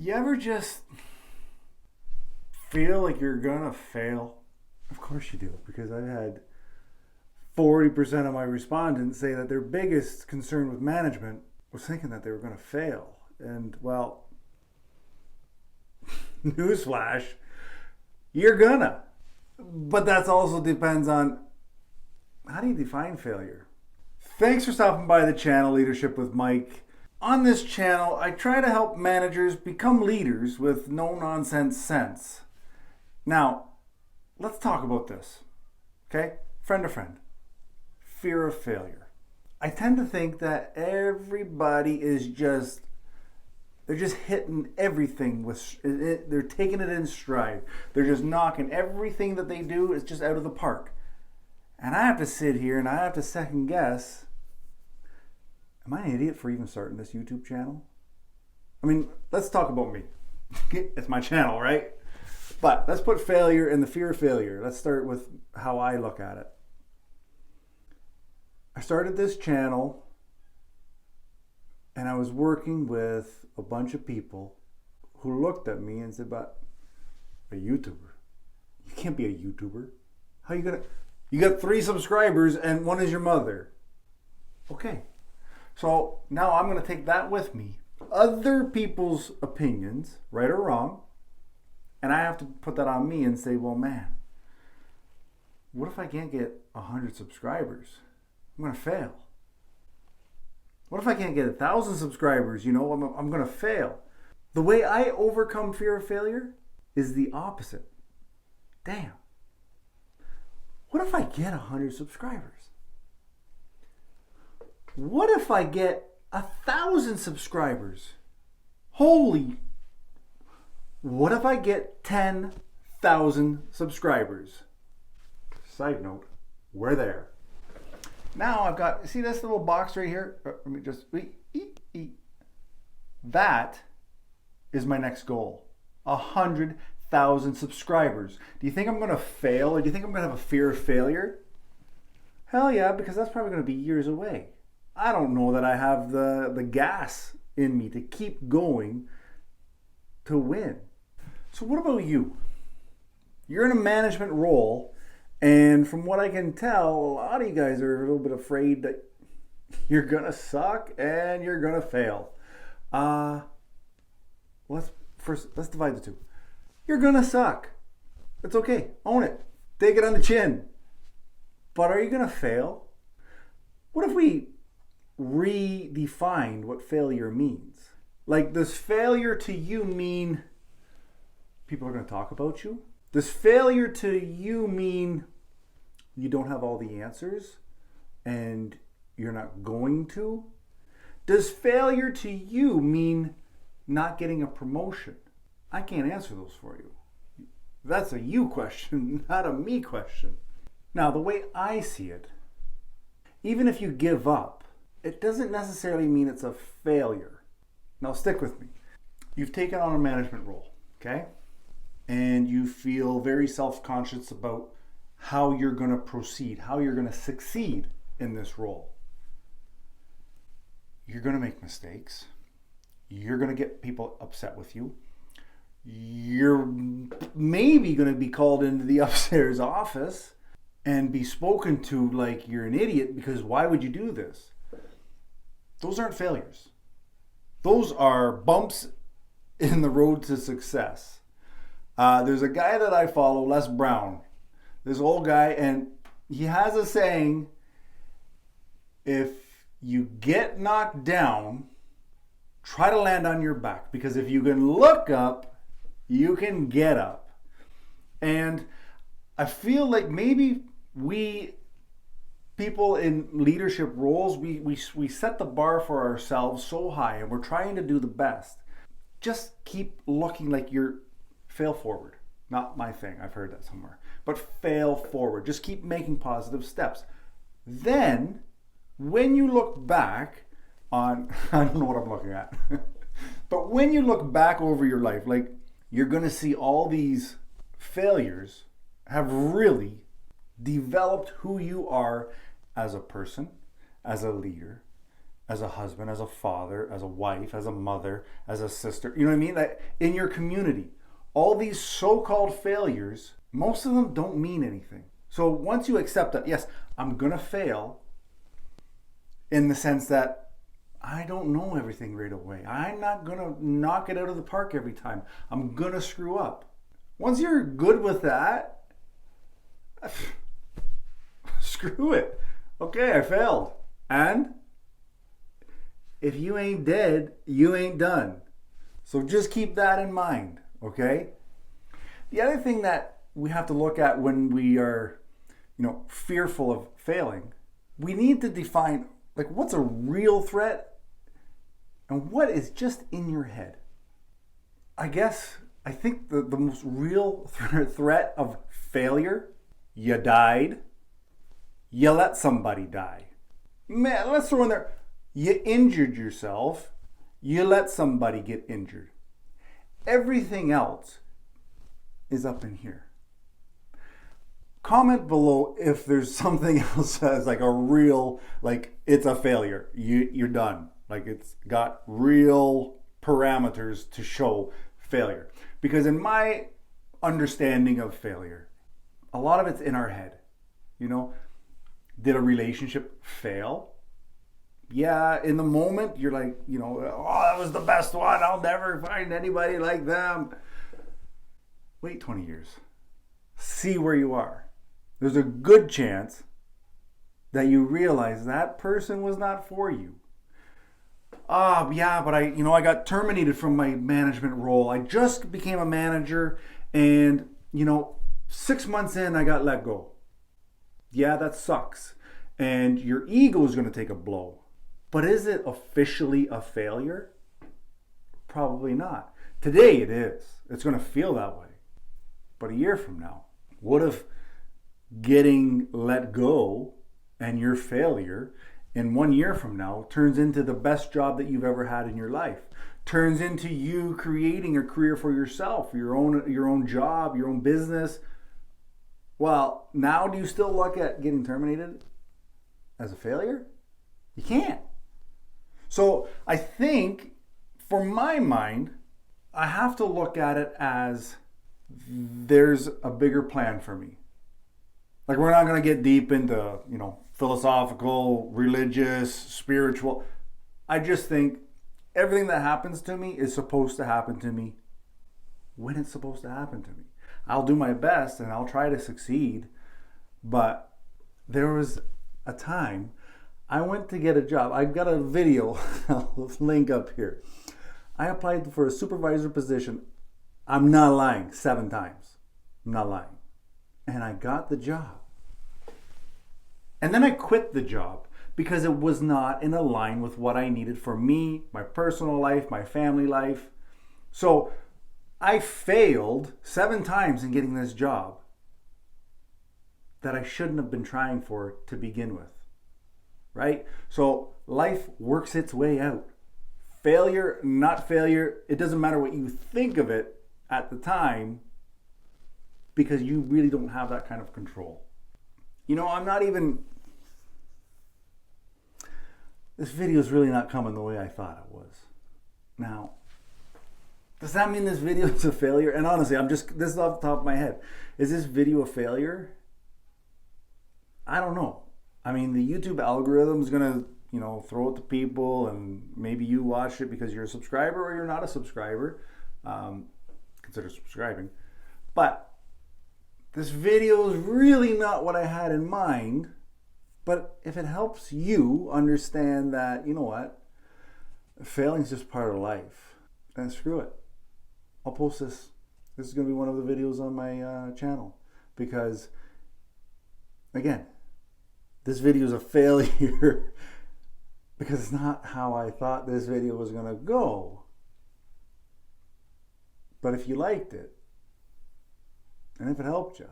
You ever just feel like you're gonna fail? Of course you do, because I've had 40% of my respondents say that their biggest concern with management was thinking that they were gonna fail. And well, newsflash, you're gonna. But that also depends on how do you define failure? Thanks for stopping by the channel, Leadership with Mike. On this channel, I try to help managers become leaders with no-nonsense sense. Now, let's talk about this, okay? Friend to friend. Fear of failure. I tend to think that everybody is they're just hitting everything they're taking it in stride. They're just knocking everything that they do is just out of the park. And I have to sit here and I have to second guess, am I an idiot for even starting this YouTube channel? I mean, let's talk about me. It's my channel, right? But let's put failure and the fear of failure. Let's start with how I look at it. I started this channel and I was working with a bunch of people who looked at me and said, but a YouTuber? You can't be a YouTuber. How are you gonna? You got 3 subscribers and one is your mother. Okay. So now I'm going to take that with me. Other people's opinions, right or wrong, and I have to put that on me and say, well, man, what if I can't get 100 subscribers? I'm going to fail. What if I can't get 1,000 subscribers? I'm going to fail. The way I overcome fear of failure is the opposite. Damn. What if I get 100 subscribers? What if I get 1,000 subscribers? Holy. What if I get 10,000 subscribers? Side note, we're there. Now I've got, see this little box right here? Let me just, that is my next goal. 100,000 subscribers. Do you think I'm going to fail, or do you think I'm going to have a fear of failure? Hell yeah, because that's probably going to be years away. I don't know that I have the gas in me to keep going to win. So what about you? You're in a management role, and from what I can tell, a lot of you guys are a little bit afraid that you're going to suck and you're going to fail. Let's divide the two. You're gonna suck. It's okay. Own it. Take it on the chin. But are you gonna fail? What if we redefined what failure means? Like, does failure to you mean people are gonna talk about you? Does failure to you mean you don't have all the answers and you're not going to? Does failure to you mean not getting a promotion? I can't answer those for you. That's a you question, not a me question. Now, the way I see it, even if you give up, it doesn't necessarily mean it's a failure. Now, stick with me. You've taken on a management role, okay? And you feel very self-conscious about how you're going to proceed, how you're going to succeed in this role. You're going to make mistakes. You're going to get people upset with you. You're maybe going to be called into the upstairs office and be spoken to like you're an idiot, because why would you do this? Those aren't failures. Those are bumps in the road to success. There's a guy that I follow, Les Brown, this old guy, and he has a saying, if you get knocked down, try to land on your back, because if you can look up, you can get up. And I feel like maybe we people in leadership roles, we set the bar for ourselves so high, and we're trying to do the best. Just keep looking like you're fail forward. Not my thing, I've heard that somewhere. But fail forward. Just keep making positive steps. Then, when you look back on, I don't know what I'm looking at, but when you look back over your life, like, you're going to see all these failures have really developed who you are as a person, as a leader, as a husband, as a father, as a wife, as a mother, as a sister. You know what I mean? That in your community, all these so-called failures, most of them don't mean anything. So once you accept that, yes, I'm gonna fail in the sense that I don't know everything right away. I'm not gonna knock it out of the park every time. I'm gonna screw up. Once you're good with that, screw it. Okay, I failed. And if you ain't dead, you ain't done. So just keep that in mind, okay? The other thing that we have to look at when we are, fearful of failing, we need to define, like, what's a real threat and what is just in your head. I think the most real threat of failure, you died, you let somebody die. Man, let's throw in there, you injured yourself, you let somebody get injured. Everything else is up in here. Comment below if there's something else that's like a real, like it's a failure. You're done. Like it's got real parameters to show failure. Because in my understanding of failure, a lot of it's in our head. Did a relationship fail? Yeah, in the moment, you're like, oh, that was the best one. I'll never find anybody like them. Wait 20 years. See where you are. There's a good chance that you realize that person was not for you. Yeah, but I got terminated from my management role. I just became a manager and, 6 months in, I got let go. Yeah, that sucks. And your ego is going to take a blow. But is it officially a failure? Probably not. Today it is. It's going to feel that way. But a year from now, what if getting let go and your failure in 1 year from now turns into the best job that you've ever had in your life? Turns into you creating a career for yourself, your own job, your own business. Well, now do you still look at getting terminated as a failure? You can't. So I think, for my mind, I have to look at it as there's a bigger plan for me. Like, we're not going to get deep into, philosophical, religious, spiritual. I just think everything that happens to me is supposed to happen to me when it's supposed to happen to me. I'll do my best and I'll try to succeed. But there was a time I went to get a job. I've got a video, I'll link up here. I applied for a supervisor position. I'm not lying, 7 times. I'm not lying. And I got the job. And then I quit the job because it was not in line with what I needed for me, my personal life, my family life. So I failed 7 times in getting this job that I shouldn't have been trying for to begin with. Right? So life works its way out. Failure, not failure, it doesn't matter what you think of it at the time, because you really don't have that kind of control. This video is really not coming the way I thought it was. Now, does that mean this video is a failure? And honestly, this is off the top of my head. Is this video a failure? I don't know. I mean, the YouTube algorithm is going to, throw it to people, and maybe you watch it because you're a subscriber or you're not a subscriber. Consider subscribing. But this video is really not what I had in mind. But if it helps you understand that, failing is just part of life, then screw it. I'll post this. This is going to be one of the videos on my channel. Because, again, this video is a failure because it's not how I thought this video was going to go. But if you liked it, and if it helped you,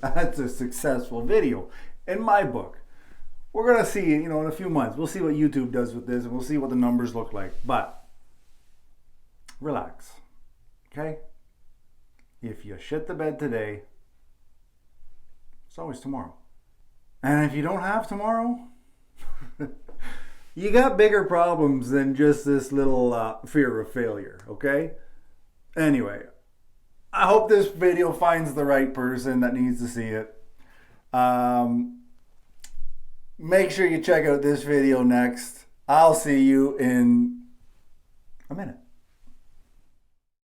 that's a successful video in my book. We're going to see, in a few months, we'll see what YouTube does with this, and we'll see what the numbers look like. But relax, okay? If you shit the bed today, it's always tomorrow. And if you don't have tomorrow, You got bigger problems than just this little fear of failure, okay? Anyway, I hope this video finds the right person that needs to see it. Make sure you check out this video next. I'll see you in a minute.